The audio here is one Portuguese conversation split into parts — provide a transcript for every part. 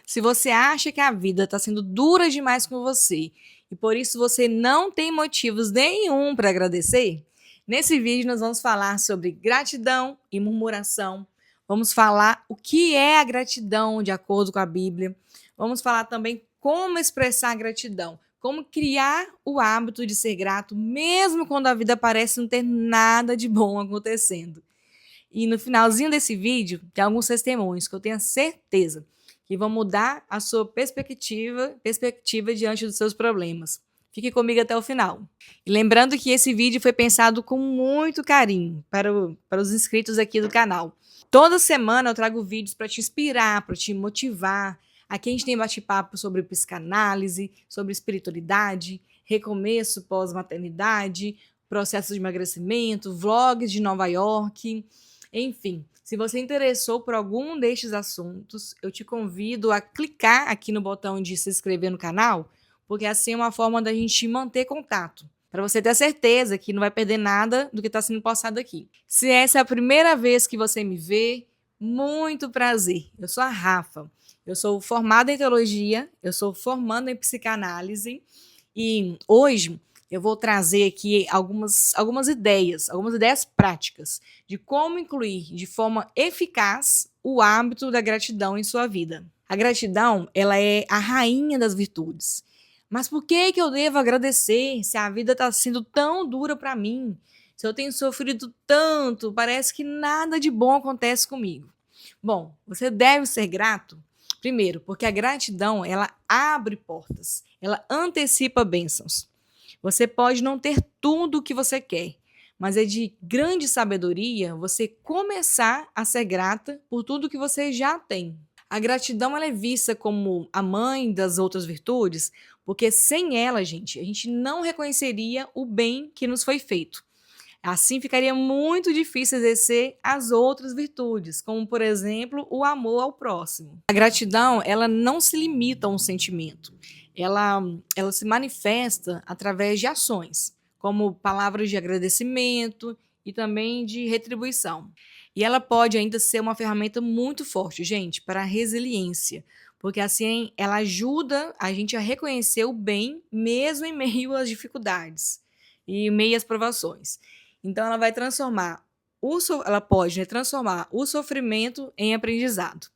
Se você acha que a vida está sendo dura demais com você e por isso você não tem motivos nenhum para agradecer, nesse vídeo nós vamos falar sobre gratidão e murmuração. Vamos falar o que é a gratidão de acordo com a Bíblia. Vamos falar também como expressar gratidão, como criar o hábito de ser grato mesmo quando a vida parece não ter nada de bom acontecendo. E no finalzinho desse vídeo tem alguns testemunhos que eu tenho certeza que vão mudar a sua perspectiva diante dos seus problemas. Fique comigo até o final. E lembrando que esse vídeo foi pensado com muito carinho para os inscritos aqui do canal. Toda semana eu trago vídeos para te inspirar, para te motivar. Aqui a gente tem bate-papo sobre psicanálise, sobre espiritualidade, recomeço pós-maternidade, processo de emagrecimento, vlogs de Nova York. Enfim, se você interessou por algum destes assuntos, eu te convido a clicar aqui no botão de se inscrever no canal, porque assim é uma forma da gente manter contato, para você ter certeza que não vai perder nada do que está sendo postado aqui. Se essa é a primeira vez que você me vê, muito prazer. Eu sou a Rafa, eu sou formada em teologia, eu sou formanda em psicanálise e hoje eu vou trazer aqui algumas ideias práticas de como incluir de forma eficaz o hábito da gratidão em sua vida. A gratidão, ela é a rainha das virtudes. Mas por que eu devo agradecer se a vida está sendo tão dura para mim? Se eu tenho sofrido tanto, parece que nada de bom acontece comigo. Bom, você deve ser grato, primeiro, porque a gratidão, ela abre portas, ela antecipa bênçãos. Você pode não ter tudo o que você quer, mas é de grande sabedoria você começar a ser grata por tudo que você já tem. A gratidão ela é vista como a mãe das outras virtudes, porque sem ela, a gente não reconheceria o bem que nos foi feito. Assim ficaria muito difícil exercer as outras virtudes, como, por exemplo, o amor ao próximo. A gratidão, ela não se limita a um sentimento. Ela se manifesta através de ações, como palavras de agradecimento e também de retribuição. E ela pode ainda ser uma ferramenta muito forte, gente, para a resiliência, porque assim ela ajuda a gente a reconhecer o bem mesmo em meio às dificuldades e em meio às provações. Então ela vai ela pode transformar o sofrimento em aprendizado.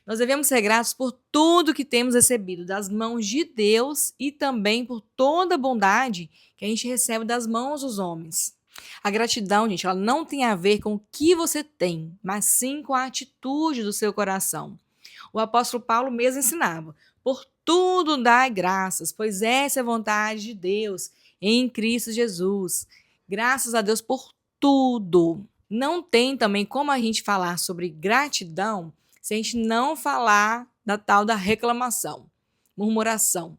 Nós devemos ser gratos por tudo que temos recebido das mãos de Deus e também por toda a bondade que a gente recebe das mãos dos homens. A gratidão, gente, ela não tem a ver com o que você tem, mas sim com a atitude do seu coração. O apóstolo Paulo mesmo ensinava: por tudo dai graças, pois essa é a vontade de Deus em Cristo Jesus. Graças a Deus por tudo. Não tem também como a gente falar sobre gratidão se a gente não falar da tal da reclamação, murmuração.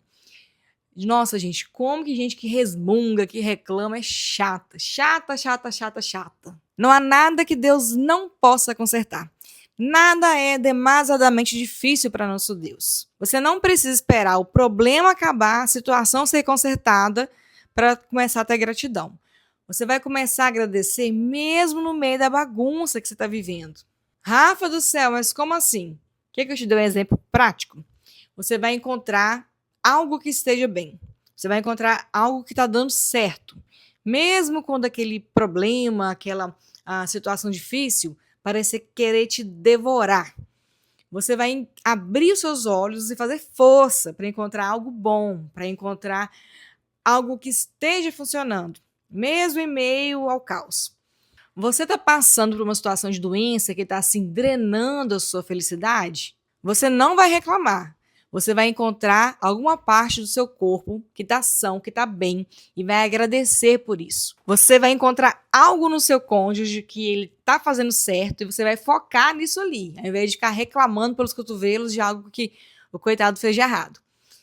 Nossa, gente, como que gente que resmunga, que reclama é chata. Chata, chata, chata, chata. Não há nada que Deus não possa consertar. Nada é demasiadamente difícil para nosso Deus. Você não precisa esperar o problema acabar, a situação ser consertada para começar a ter gratidão. Você vai começar a agradecer mesmo no meio da bagunça que você está vivendo. Rafa do céu, mas como assim? Quer que eu te dê um exemplo prático? Você vai encontrar algo que esteja bem. Você vai encontrar algo que está dando certo. Mesmo quando aquele problema, aquela situação difícil, parecer querer te devorar. Você vai abrir os seus olhos e fazer força para encontrar algo bom, para encontrar algo que esteja funcionando, mesmo em meio ao caos. Você está passando por uma situação de doença que está assim drenando a sua felicidade? Você não vai reclamar. Você vai encontrar alguma parte do seu corpo que está são, que está bem e vai agradecer por isso. Você vai encontrar algo no seu cônjuge que ele está fazendo certo e você vai focar nisso ali, ao invés de ficar reclamando pelos cotovelos de algo que o coitado fez de errado.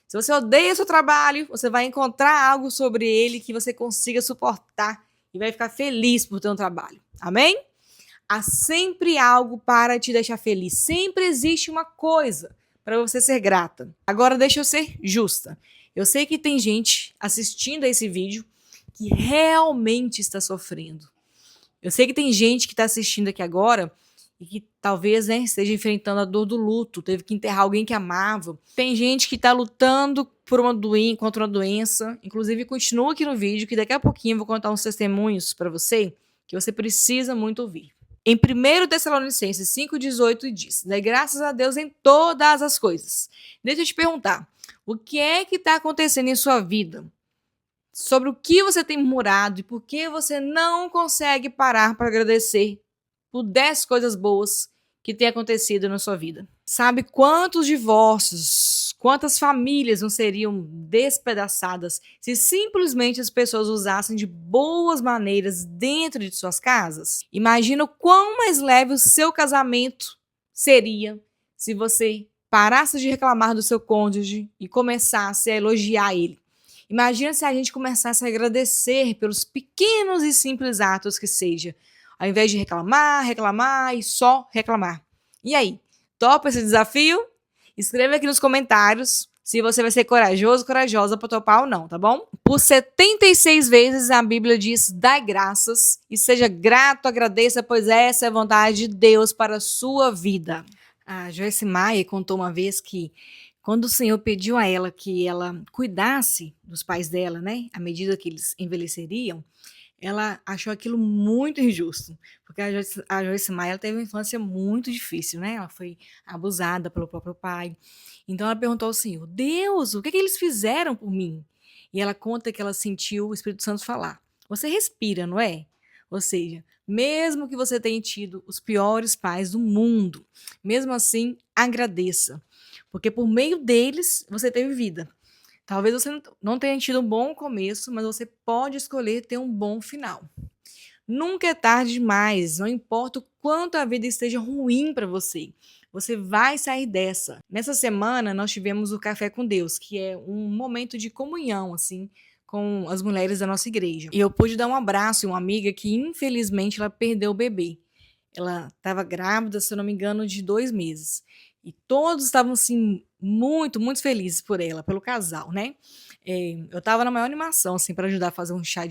Se você odeia seu trabalho, você vai encontrar algo sobre ele que você consiga suportar e vai ficar feliz por ter um trabalho. Amém? Há sempre algo para te deixar feliz. Sempre existe uma coisa para você ser grata. Agora deixa eu ser justa. Eu sei que tem gente assistindo a esse vídeo que realmente está sofrendo. Eu sei que tem gente que está assistindo aqui agora e que talvez, né, esteja enfrentando a dor do luto, teve que enterrar alguém que amava. Tem gente que está lutando por contra uma doença. Inclusive, continua aqui no vídeo, que daqui a pouquinho eu vou contar uns testemunhos para você, que você precisa muito ouvir. Em 1 Tessalonicenses 5,18 diz: dai graças a Deus em todas as coisas. Deixa eu te perguntar, o que é que está acontecendo em sua vida? Sobre o que você tem murmurado e por que você não consegue parar para agradecer por 10 coisas boas que têm acontecido na sua vida. Sabe quantos divórcios, quantas famílias não seriam despedaçadas se simplesmente as pessoas usassem de boas maneiras dentro de suas casas? Imagina o quão mais leve o seu casamento seria se você parasse de reclamar do seu cônjuge e começasse a elogiar ele. Imagina se a gente começasse a agradecer pelos pequenos e simples atos que seja, ao invés de reclamar, reclamar e só reclamar. E aí, topa esse desafio? Escreva aqui nos comentários se você vai ser corajoso, corajosa para topar ou não, tá bom? Por 76 vezes a Bíblia diz: dai graças e seja grato, agradeça, pois essa é a vontade de Deus para a sua vida. A Joyce Meyer contou uma vez que quando o Senhor pediu a ela que ela cuidasse dos pais dela, né, à medida que eles envelheceriam, ela achou aquilo muito injusto, porque a Joyce Meyer teve uma infância muito difícil, né? Ela foi abusada pelo próprio pai. Então ela perguntou ao Senhor: Deus, o que eles fizeram por mim? E ela conta que ela sentiu o Espírito Santo falar: você respira, não é? Ou seja, mesmo que você tenha tido os piores pais do mundo, mesmo assim, agradeça, porque por meio deles você teve vida. Talvez você não tenha tido um bom começo, mas você pode escolher ter um bom final. Nunca é tarde demais, não importa o quanto a vida esteja ruim para você. Você vai sair dessa. Nessa semana, nós tivemos o Café com Deus, que é um momento de comunhão, assim, com as mulheres da nossa igreja. E eu pude dar um abraço a uma amiga que, infelizmente, ela perdeu o bebê. Ela estava grávida, se eu não me engano, de 2 meses. E todos estavam, assim, muito, muito felizes por ela, pelo casal, né? Eu estava na maior animação, assim, para ajudar a fazer um chá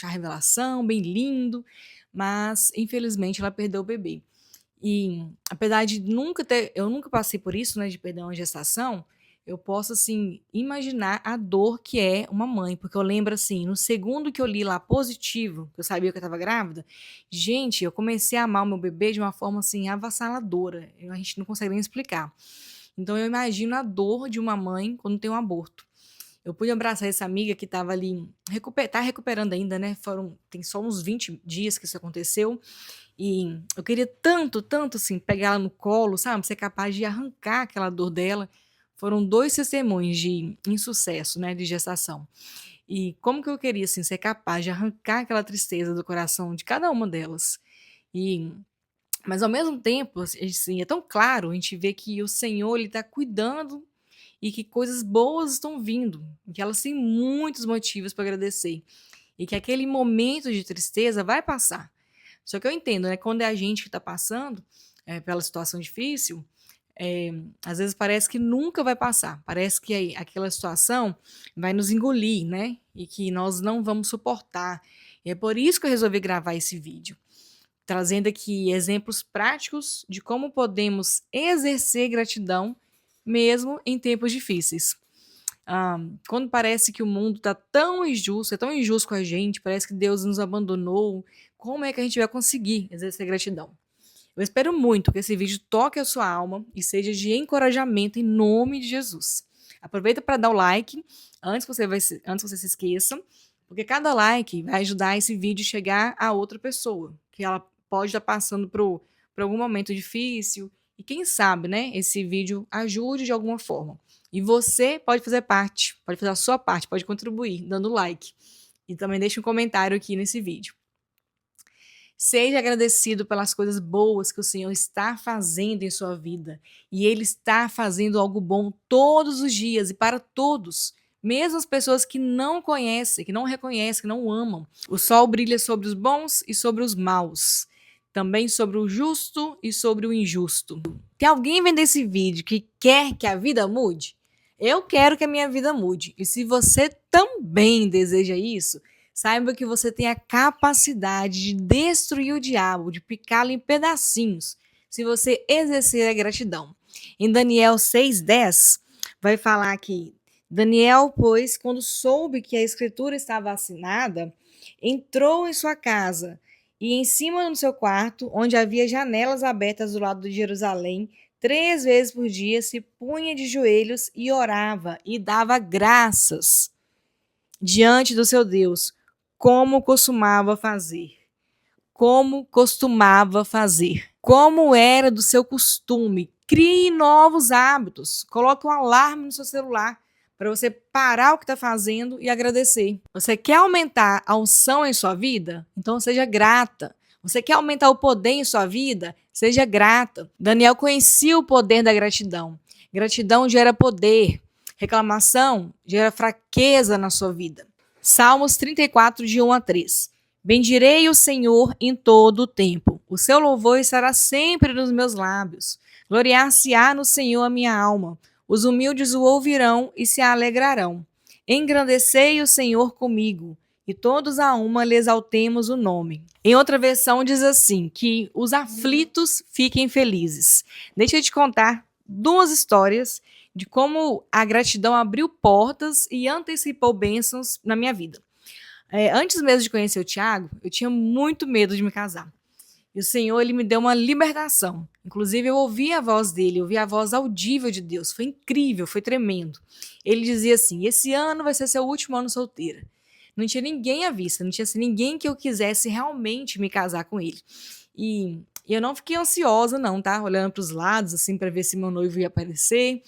revelação, bem lindo, mas, infelizmente, ela perdeu o bebê. E, apesar de eu nunca passei por isso, né, de perder uma gestação, eu posso, assim, imaginar a dor que é uma mãe, porque eu lembro, assim, no segundo que eu li lá positivo, que eu sabia que eu estava grávida, gente, eu comecei a amar o meu bebê de uma forma, assim, avassaladora. A gente não consegue nem explicar. Então, eu imagino a dor de uma mãe quando tem um aborto. Eu pude abraçar essa amiga que estava ali, tá recuperando ainda, né? Tem só uns 20 dias que isso aconteceu. E eu queria tanto, tanto, assim, pegar ela no colo, sabe? Ser capaz de arrancar aquela dor dela. Foram 2 testemunhos de insucesso, né? De gestação. E como que eu queria, assim, ser capaz de arrancar aquela tristeza do coração de cada uma delas. E mas ao mesmo tempo, assim, é tão claro, a gente vê que o Senhor, ele tá cuidando e que coisas boas estão vindo, e que elas têm muitos motivos para agradecer. E que aquele momento de tristeza vai passar. Só que eu entendo, né? Quando é a gente que está passando pela situação difícil, às vezes parece que nunca vai passar. Parece que aquela situação vai nos engolir, né? E que nós não vamos suportar. E é por isso que eu resolvi gravar esse vídeo, trazendo aqui exemplos práticos de como podemos exercer gratidão mesmo em tempos difíceis. Quando parece que o mundo está tão injusto, é tão injusto com a gente, parece que Deus nos abandonou, como é que a gente vai conseguir exercer gratidão? Eu espero muito que esse vídeo toque a sua alma e seja de encorajamento em nome de Jesus. Aproveita para dar o like antes que você se esqueça, porque cada like vai ajudar esse vídeo a chegar a outra pessoa, que ela pode estar passando por algum momento difícil, e quem sabe, né, esse vídeo ajude de alguma forma. E você pode fazer parte, pode fazer a sua parte, pode contribuir dando like. E também deixe um comentário aqui nesse vídeo. Seja agradecido pelas coisas boas que o Senhor está fazendo em sua vida. E Ele está fazendo algo bom todos os dias e para todos. Mesmo as pessoas que não conhecem, que não reconhecem, que não o amam. O sol brilha sobre os bons e sobre os maus. Também sobre o justo e sobre o injusto. Tem alguém vendo esse vídeo que quer que a vida mude? Eu quero que a minha vida mude. E se você também deseja isso, saiba que você tem a capacidade de destruir o diabo, de picá-lo em pedacinhos, se você exercer a gratidão. Em Daniel 6:10, vai falar que Daniel, pois, quando soube que a escritura estava assinada, entrou em sua casa e em cima do seu quarto, onde havia janelas abertas do lado de Jerusalém, 3 vezes por dia se punha de joelhos e orava e dava graças diante do seu Deus, como costumava fazer. Como costumava fazer. Como era do seu costume. Crie novos hábitos. Coloque um alarme no seu celular para você parar o que está fazendo e agradecer. Você quer aumentar a unção em sua vida? Então seja grata. Você quer aumentar o poder em sua vida? Seja grata. Daniel conhecia o poder da gratidão. Gratidão gera poder. Reclamação gera fraqueza na sua vida. Salmos 34, de 1 a 3. Bendirei o Senhor em todo o tempo. O seu louvor estará sempre nos meus lábios. Gloriar-se-á no Senhor a minha alma. Os humildes o ouvirão e se alegrarão. Engrandecei o Senhor comigo, e todos a uma lhe exaltemos o nome. Em outra versão diz assim, que os aflitos fiquem felizes. Deixa eu te contar 2 histórias de como a gratidão abriu portas e antecipou bênçãos na minha vida. Antes mesmo de conhecer o Tiago, eu tinha muito medo de me casar. E o Senhor, ele me deu uma libertação. Inclusive, eu ouvi a voz dele, eu ouvi a voz audível de Deus. Foi incrível, foi tremendo. Ele dizia assim, esse ano vai ser seu último ano solteira. Não tinha ninguém à vista, não tinha assim, ninguém que eu quisesse realmente me casar com ele. E eu não fiquei ansiosa não, tá? Olhando para os lados, assim, para ver se meu noivo ia aparecer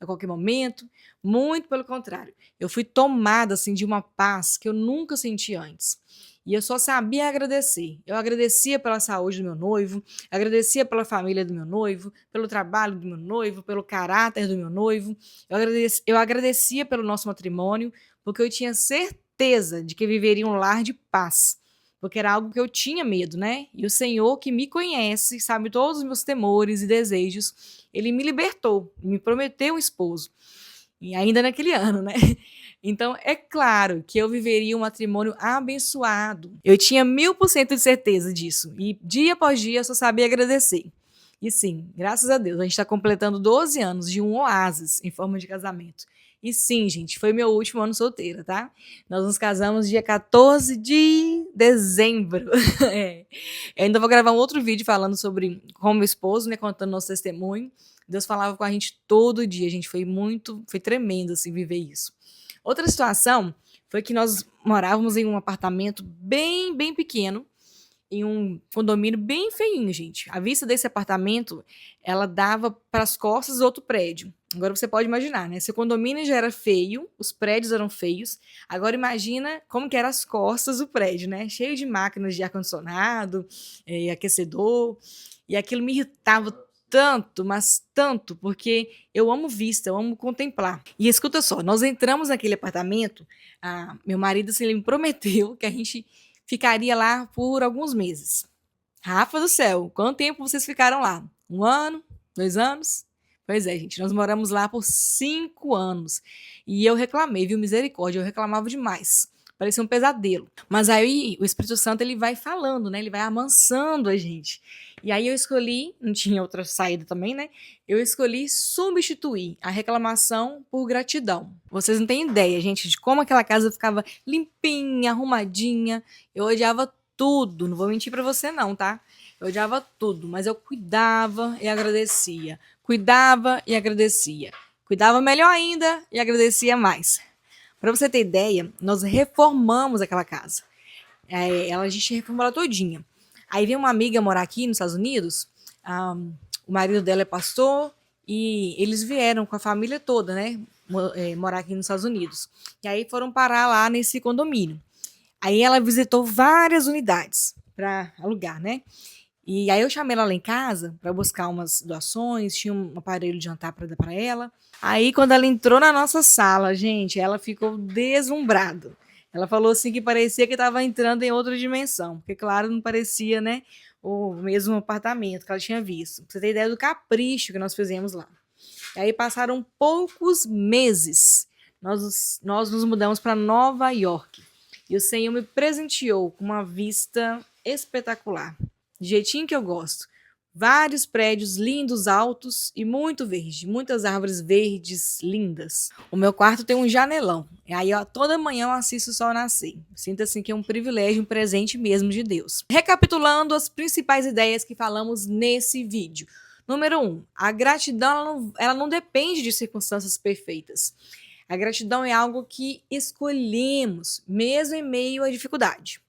a qualquer momento. Muito pelo contrário. Eu fui tomada, assim, de uma paz que eu nunca senti antes. E eu só sabia agradecer. Eu agradecia pela saúde do meu noivo, agradecia pela família do meu noivo, pelo trabalho do meu noivo, pelo caráter do meu noivo. Eu agradecia pelo nosso matrimônio, porque eu tinha certeza de que viveria um lar de paz. Porque era algo que eu tinha medo, né? E o Senhor, que me conhece, sabe todos os meus temores e desejos, ele me libertou, me prometeu um esposo. E ainda naquele ano, né? Então, é claro que eu viveria um matrimônio abençoado. Eu tinha 1000% de certeza disso. E dia após dia eu só sabia agradecer. E sim, graças a Deus, a gente está completando 12 anos de um oásis em forma de casamento. E sim, gente, foi meu último ano solteira, tá? Nós nos casamos dia 14 de dezembro. Eu ainda vou gravar um outro vídeo falando sobre como meu esposo, né, contando nosso testemunho. Deus falava com a gente todo dia, gente, foi tremendo, assim, viver isso. Outra situação foi que nós morávamos em um apartamento bem, bem pequeno, em um condomínio bem feinho, gente. A vista desse apartamento, ela dava para as costas do outro prédio. Agora você pode imaginar, né? Se o condomínio já era feio, os prédios eram feios, agora imagina como que eram as costas do prédio, né? Cheio de máquinas de ar-condicionado, aquecedor, e aquilo me irritava tanto, mas tanto, porque eu amo vista, eu amo contemplar. E escuta só, nós entramos naquele apartamento, meu marido assim, ele me prometeu que a gente ficaria lá por alguns meses. Rafa do céu, quanto tempo vocês ficaram lá? 1 ano? 2 anos? Pois é, gente, nós moramos lá por 5 anos. E eu reclamei, viu, misericórdia, eu reclamava demais. Parecia um pesadelo. Mas aí o Espírito Santo, ele vai falando, né? Ele vai amansando a gente. E aí eu escolhi, não tinha outra saída também, né? Eu escolhi substituir a reclamação por gratidão. Vocês não têm ideia, gente, de como aquela casa ficava limpinha, arrumadinha. Eu odiava tudo, não vou mentir pra você não, tá? Eu odiava tudo, mas eu cuidava e agradecia. Cuidava e agradecia. Cuidava melhor ainda e agradecia mais. Para você ter ideia, nós reformamos aquela casa. A gente reformou ela todinha. Aí veio uma amiga morar aqui nos Estados Unidos, o marido dela é pastor, e eles vieram com a família toda, né, morar aqui nos Estados Unidos. E aí foram parar lá nesse condomínio. Aí ela visitou várias unidades para alugar, né? E aí eu chamei ela lá em casa para buscar umas doações, tinha um aparelho de jantar para dar para ela. Aí quando ela entrou na nossa sala, gente, ela ficou deslumbrada. Ela falou assim que parecia que estava entrando em outra dimensão, porque claro, não parecia, né, o mesmo apartamento que ela tinha visto. Pra você ter ideia do capricho que nós fizemos lá. E aí passaram poucos meses, nós nos mudamos para Nova York. E o Senhor me presenteou com uma vista espetacular. Do jeitinho que eu gosto. Vários prédios lindos, altos e muito verde, muitas árvores verdes lindas. O meu quarto tem um janelão. E aí, ó, toda manhã eu assisto o sol nascer. Sinto assim que é um privilégio, um presente mesmo de Deus. Recapitulando as principais ideias que falamos nesse vídeo. Número 1, a gratidão ela não depende de circunstâncias perfeitas. A gratidão é algo que escolhemos, mesmo em meio à dificuldade.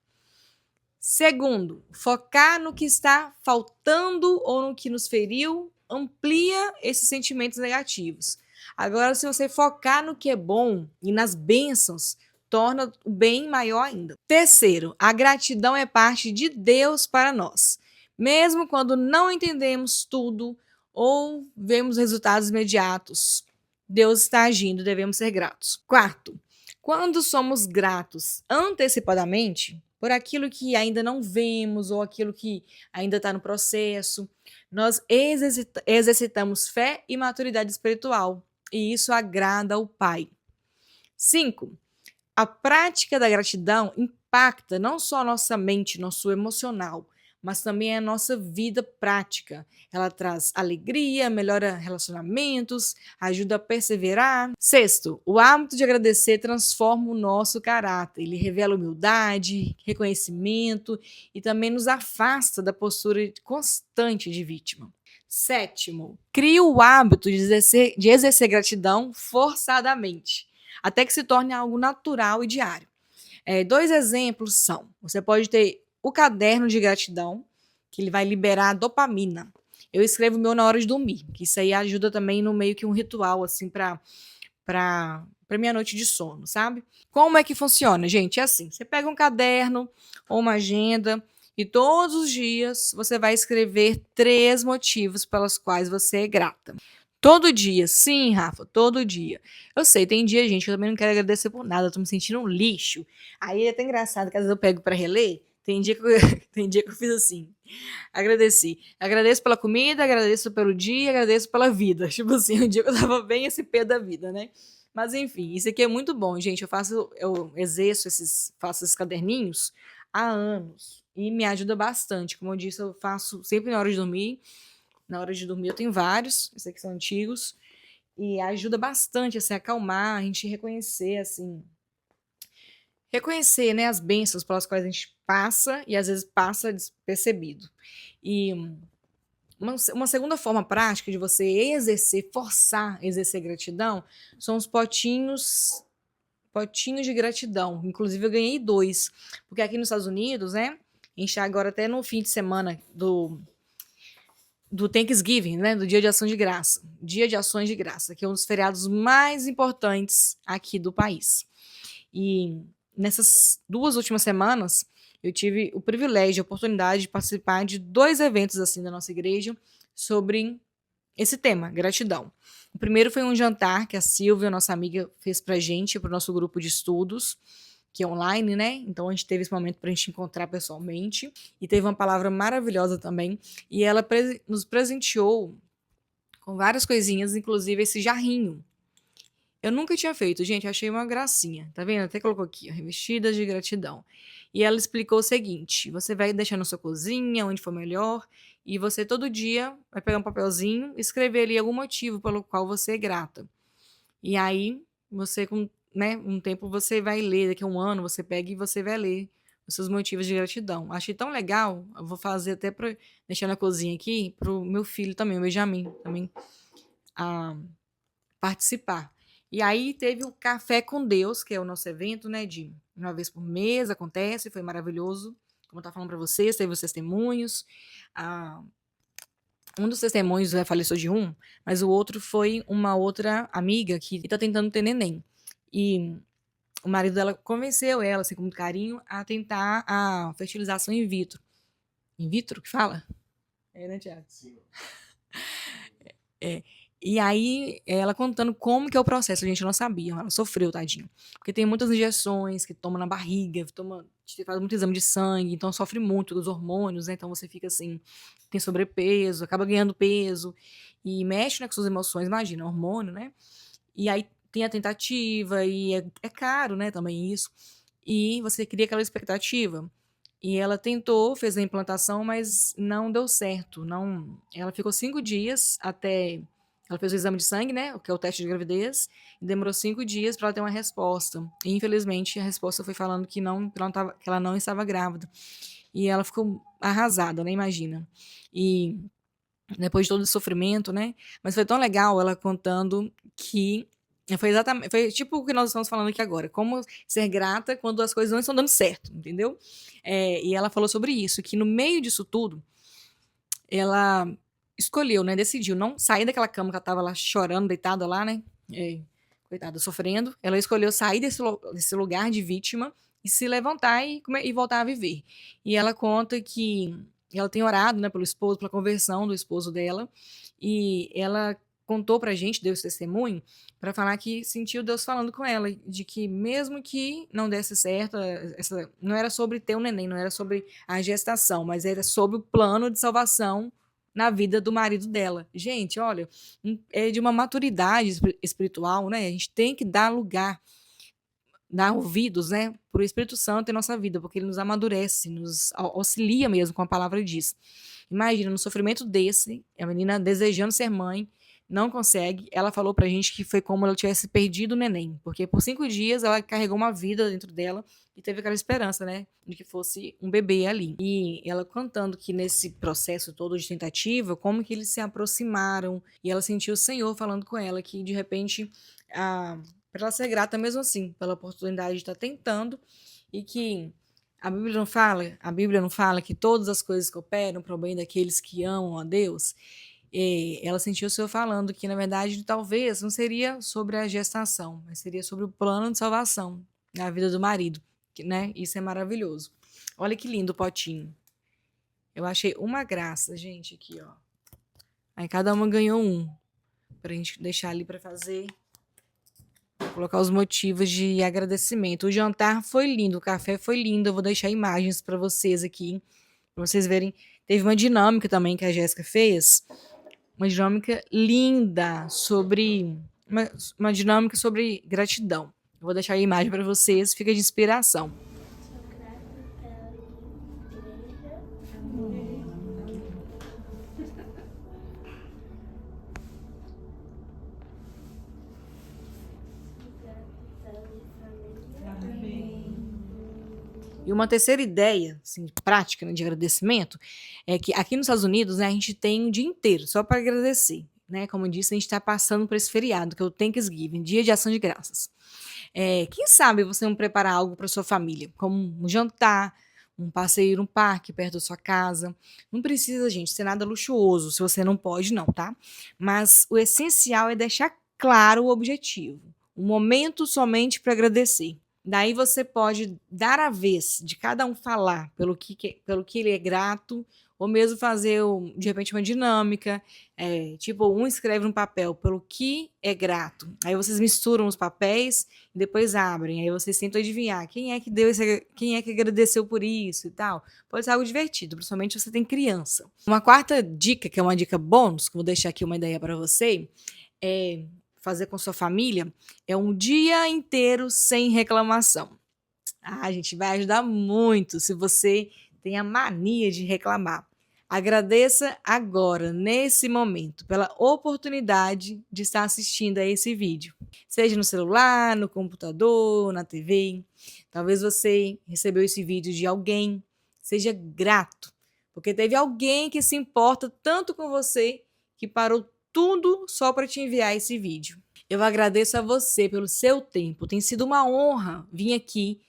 Segundo, focar no que está faltando ou no que nos feriu amplia esses sentimentos negativos. Agora, se você focar no que é bom e nas bênçãos, torna o bem maior ainda. Terceiro, a gratidão é parte de Deus para nós. Mesmo quando não entendemos tudo ou vemos resultados imediatos, Deus está agindo, devemos ser gratos. Quarto, quando somos gratos antecipadamente, por aquilo que ainda não vemos ou aquilo que ainda está no processo, nós exercitamos fé e maturidade espiritual, e isso agrada ao Pai. 5. A prática da gratidão impacta não só a nossa mente, nosso emocional, mas também a nossa vida prática. Ela traz alegria, melhora relacionamentos, ajuda a perseverar. Sexto, o hábito de agradecer transforma o nosso caráter. Ele revela humildade, reconhecimento e também nos afasta da postura constante de vítima. Sétimo, cria o hábito de exercer gratidão forçadamente, até que se torne algo natural e diário. 2 exemplos são, você pode ter o caderno de gratidão, que ele vai liberar dopamina. Eu escrevo o meu na hora de dormir, que isso aí ajuda também no meio que um ritual, assim, para minha noite de sono, sabe? Como é que funciona, gente? É assim, você pega um caderno ou uma agenda e todos os dias você vai escrever 3 motivos pelos quais você é grata. Todo dia, sim, Rafa, todo dia. Eu sei, tem dia, gente, que eu também não quero agradecer por nada, eu tô me sentindo um lixo. Aí é até engraçado que às vezes eu pego pra reler, tem dia que eu, tem dia que eu fiz assim, agradeci. Agradeço pela comida, agradeço pelo dia, agradeço pela vida. Tipo assim, um dia que eu tava bem esse pé da vida, né? Mas enfim, isso aqui é muito bom, gente. Eu faço esses caderninhos há anos e me ajuda bastante. Como eu disse, eu faço sempre na hora de dormir. Na hora de dormir eu tenho vários, esses aqui são antigos, e ajuda bastante assim, a acalmar, a gente reconhecer, assim, reconhecer, né, as bênçãos pelas quais a gente passa e às vezes passa despercebido. E uma segunda forma prática de você forçar a exercer gratidão, são os potinhos de gratidão. Inclusive eu ganhei 2, porque aqui nos Estados Unidos, né, a gente tá agora até no fim de semana do Thanksgiving, né, do Dia de Ação de Graça, Dia de Ações de Graça, que é um dos feriados mais importantes aqui do país. E nessas 2 últimas semanas, eu tive o privilégio, a oportunidade de participar de 2 eventos assim da nossa igreja sobre esse tema, gratidão. O primeiro foi um jantar que a Silvia, nossa amiga, fez pra gente, pro nosso grupo de estudos, que é online, né? Então a gente teve esse momento pra gente encontrar pessoalmente. E teve uma palavra maravilhosa também. E ela nos presenteou com várias coisinhas, inclusive esse jarrinho. Eu nunca tinha feito, gente, achei uma gracinha. Tá vendo? Até colocou aqui, ó, revestidas de gratidão. E ela explicou o seguinte: você vai deixar na sua cozinha, onde for melhor, e você todo dia vai pegar um papelzinho e escrever ali algum motivo pelo qual você é grata. E aí, você com, né, um tempo você vai ler, daqui a um ano você pega e você vai ler os seus motivos de gratidão. Achei tão legal, eu vou fazer até para deixar na cozinha aqui, pro meu filho também, o Benjamin, também participar. E aí teve o Café com Deus, que é o nosso evento, né, de uma vez por mês, acontece, foi maravilhoso. Como eu estava falando para vocês, teve os testemunhos. Um dos testemunhos faleceu de um, mas o outro foi uma outra amiga que está tentando ter neném. E o marido dela convenceu ela, assim, com muito carinho, a tentar a fertilização in vitro. In vitro que fala? É, né, Tiago? Sim. É. E aí, ela contando como que é o processo, a gente não sabia, ela sofreu, tadinho. Porque tem muitas injeções que toma na barriga, faz muito exame de sangue, então sofre muito dos hormônios, né? Então você fica assim, tem sobrepeso, acaba ganhando peso, e mexe, né, com suas emoções, imagina, hormônio, né? E aí tem a tentativa, e é caro, né, também isso. E você cria aquela expectativa. E ela tentou, fez a implantação, mas não deu certo. Não, ela ficou 5 dias até. Ela fez o exame de sangue, né? Que é o teste de gravidez. E demorou 5 dias para ela ter uma resposta. E, infelizmente, a resposta foi falando que ela não estava grávida. E ela ficou arrasada, né? Imagina. E depois de todo esse sofrimento, né? Mas foi tão legal ela contando que foi tipo o que nós estamos falando aqui agora, como ser grata quando as coisas não estão dando certo, entendeu? E ela falou sobre isso, que no meio disso tudo, ela escolheu, né? Decidiu não sair daquela cama que ela estava lá chorando, deitada lá, né? Coitada, sofrendo. Ela escolheu sair desse lugar de vítima e se levantar e voltar a viver. E ela conta que ela tem orado, né, pelo esposo, pela conversão do esposo dela, e ela contou pra gente, deu esse testemunho, para falar que sentiu Deus falando com ela, de que mesmo que não desse certo, não era sobre ter um neném, não era sobre a gestação, mas era sobre o plano de salvação na vida do marido dela. Gente, olha, é de uma maturidade espiritual, né? A gente tem que dar lugar, dar ouvidos, né, para o Espírito Santo em nossa vida, porque ele nos amadurece, nos auxilia mesmo, como a palavra diz. Imagina, no sofrimento desse, a menina desejando ser mãe, não consegue. Ela falou pra gente que foi como ela tivesse perdido o neném, porque por 5 dias ela carregou uma vida dentro dela e teve aquela esperança, né, de que fosse um bebê ali. E ela contando que nesse processo todo de tentativa, como que eles se aproximaram, e ela sentiu o Senhor falando com ela que de repente para ela ser grata mesmo assim, pela oportunidade de estar tentando, e que a Bíblia não fala que todas as coisas cooperam para o bem daqueles que amam a Deus? E ela sentiu o Senhor falando que, na verdade, talvez não seria sobre a gestação, mas seria sobre o plano de salvação na vida do marido, né? Isso é maravilhoso. Olha que lindo o potinho. Eu achei uma graça, gente, aqui, ó. Aí cada uma ganhou um, pra gente deixar ali para fazer. Colocar os motivos de agradecimento. O jantar foi lindo, o café foi lindo. Eu vou deixar imagens para vocês aqui, para vocês verem. Teve uma dinâmica também que a Jéssica fez, uma dinâmica linda sobre uma dinâmica sobre gratidão. Eu vou deixar a imagem para vocês, fica de inspiração. E uma terceira ideia, assim, prática, né, de agradecimento, é que aqui nos Estados Unidos, né, a gente tem um dia inteiro só para agradecer. Né? Como eu disse, a gente está passando por esse feriado, que é o Thanksgiving, Dia de Ação de Graças. Quem sabe você não preparar algo para sua família, como um jantar, um passeio no parque perto da sua casa. Não precisa, gente, ser nada luxuoso, se você não pode, não, tá? Mas o essencial é deixar claro o objetivo. Um momento somente para agradecer. Daí você pode dar a vez de cada um falar pelo que ele é grato, ou mesmo fazer, de repente, uma dinâmica, tipo, um escreve no papel pelo que é grato. Aí vocês misturam os papéis e depois abrem. Aí vocês tentam adivinhar quem é que agradeceu por isso e tal. Pode ser algo divertido, principalmente se você tem criança. Uma quarta dica, que é uma dica bônus, que eu vou deixar aqui uma ideia para você, é fazer com sua família, é um dia inteiro sem reclamação. Gente, vai ajudar muito se você tem a mania de reclamar. Agradeça agora, nesse momento, pela oportunidade de estar assistindo a esse vídeo. Seja no celular, no computador, na TV. Talvez você recebeu esse vídeo de alguém. Seja grato, porque teve alguém que se importa tanto com você que parou tudo só para te enviar esse vídeo. Eu agradeço a você pelo seu tempo. Tem sido uma honra vir aqui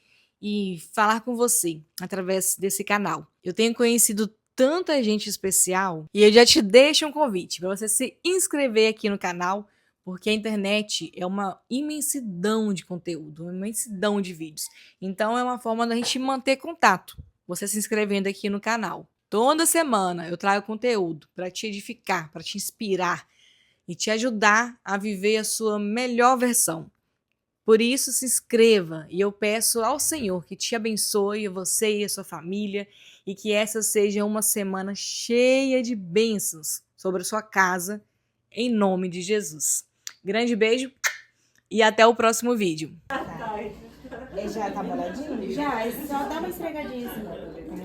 e falar com você através desse canal. Eu tenho conhecido tanta gente especial e eu já te deixo um convite para você se inscrever aqui no canal, porque a internet é uma imensidão de conteúdo, uma imensidão de vídeos. Então é uma forma da gente manter contato, você se inscrevendo aqui no canal. Toda semana eu trago conteúdo para te edificar, para te inspirar e te ajudar a viver a sua melhor versão. Por isso, se inscreva e eu peço ao Senhor que te abençoe, você e a sua família, e que essa seja uma semana cheia de bênçãos sobre a sua casa, em nome de Jesus. Grande beijo e até o próximo vídeo. Já tá molhadinho? Já, só dá uma esfregadinha assim.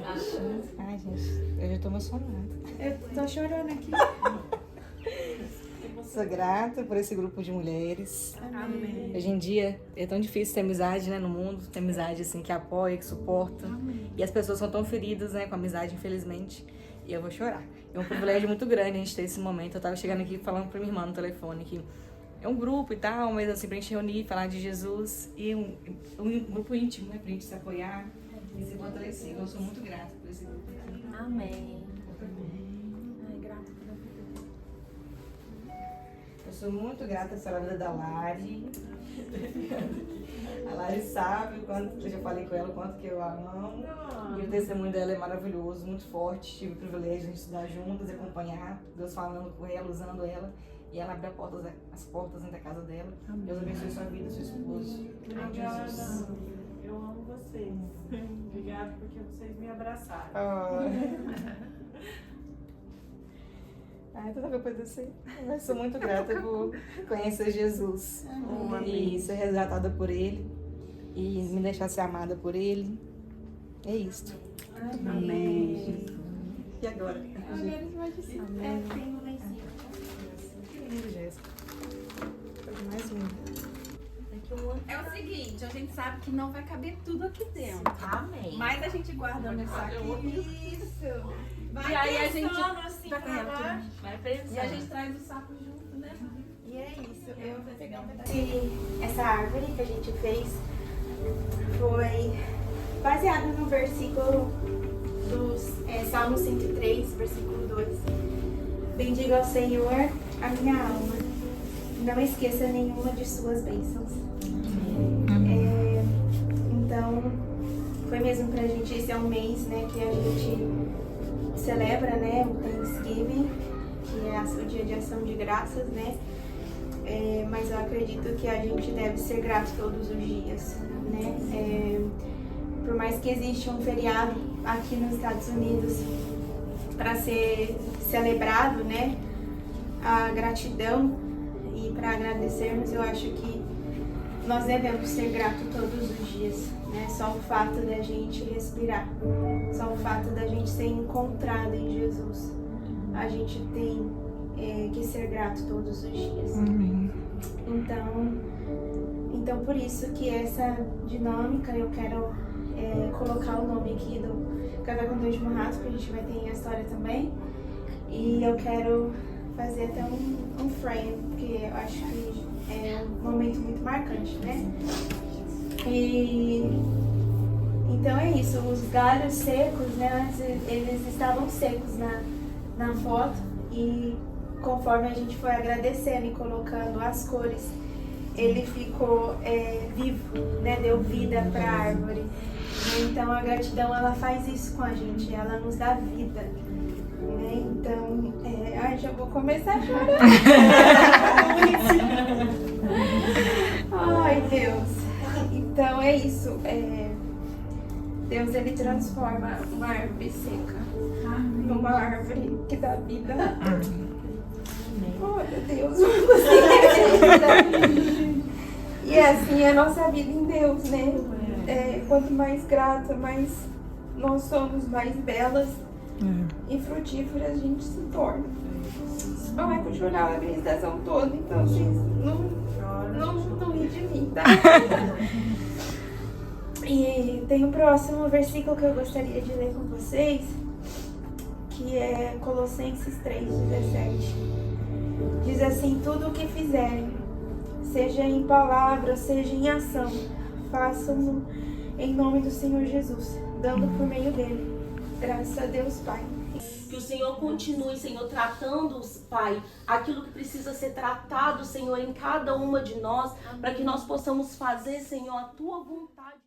Ai, gente, eu já tô emocionada. Eu tô chorando aqui. Sou grata por esse grupo de mulheres. Amém. Hoje em dia é tão difícil ter amizade, né, no mundo, ter amizade assim que apoia, que suporta. E as pessoas são tão feridas, né, com a amizade, infelizmente. E eu vou chorar. É um privilégio muito grande a gente ter esse momento. Eu tava chegando aqui falando pra minha irmã no telefone que é um grupo e tal, mas assim, pra gente reunir, falar de Jesus e um grupo íntimo, né, pra gente se apoiar e se fortalecer. Eu sou muito grata por esse grupo. Amém. Ai, grata pela vida. Eu sou muito grata pela vida da Lari. A Lari sabe o quanto, eu já falei com ela o quanto que eu a amo. E o testemunho dela é maravilhoso, muito forte. Tive o privilégio de estudar juntas, acompanhar, Deus falando com ela, usando ela. E ela abriu as portas dentro da casa dela. Deus abençoe sua vida, seu esposo. Obrigada. Eu amo vocês. Obrigada porque vocês me abraçaram. Toda vez pode ser. Eu sou muito grata por conhecer Jesus. E ser resgatada por Ele. E me deixar ser amada por Ele. É isso. Amém. E agora? Amém. Tem um lencinho. Que lindo, Jéssica. Coisa mais linda. É o seguinte, a gente sabe que não vai caber tudo aqui dentro. Amém. Mas a gente guarda no saquinho. Isso. E aí a gente assim vai pra lá. vai pensar. E a gente traz o saco junto, né? E é isso. Eu vou pegar um pedacinho. Essa árvore que a gente fez foi baseada no versículo dos Salmo 103, versículo 2. Bendiga ao Senhor a minha alma. Não esqueça nenhuma de suas bênçãos. Então, foi mesmo pra gente, esse é um mês, né, que a gente celebra, né, o Thanksgiving, que é o dia de ação de graças, né, mas eu acredito que a gente deve ser grato todos os dias, né, por mais que exista um feriado aqui nos Estados Unidos para ser celebrado, né, a gratidão e para agradecermos, eu acho que nós devemos ser gratos todos os dias, né? Só o fato da gente respirar, só o fato da gente ser encontrado em Jesus, a gente tem que ser grato todos os dias. Então por isso que essa dinâmica eu quero colocar o nome aqui do Café com Dois Churrasco, que a gente vai ter a história também, e eu quero fazer até um frame, porque eu acho que é um momento muito marcante, né? E então é isso, os galhos secos, né? Eles estavam secos na foto, e conforme a gente foi agradecendo e colocando as cores, ele ficou vivo, né? Deu vida para a árvore. Então a gratidão, ela faz isso com a gente, ela nos dá vida. Então, já vou começar a chorar. Ai, Deus. Então é isso. Deus, ele transforma uma árvore seca numa árvore que dá vida. Oh, meu Deus, não consigo acreditar. E assim é a nossa vida em Deus, né? Quanto mais grata, mais nós somos, mais belas e frutíferas a gente se torna. Ai, vou chorar a meditação toda, então vocês não ri de mim, tá? E tem o próximo versículo que eu gostaria de ler com vocês, que é Colossenses 3:17. Diz assim: tudo o que fizerem, seja em palavra, seja em ação, façam-no em nome do Senhor Jesus, dando por meio dele graças a Deus Pai. Que o Senhor continue, Senhor, tratando, Pai, aquilo que precisa ser tratado, Senhor, em cada uma de nós, para que nós possamos fazer, Senhor, a Tua vontade.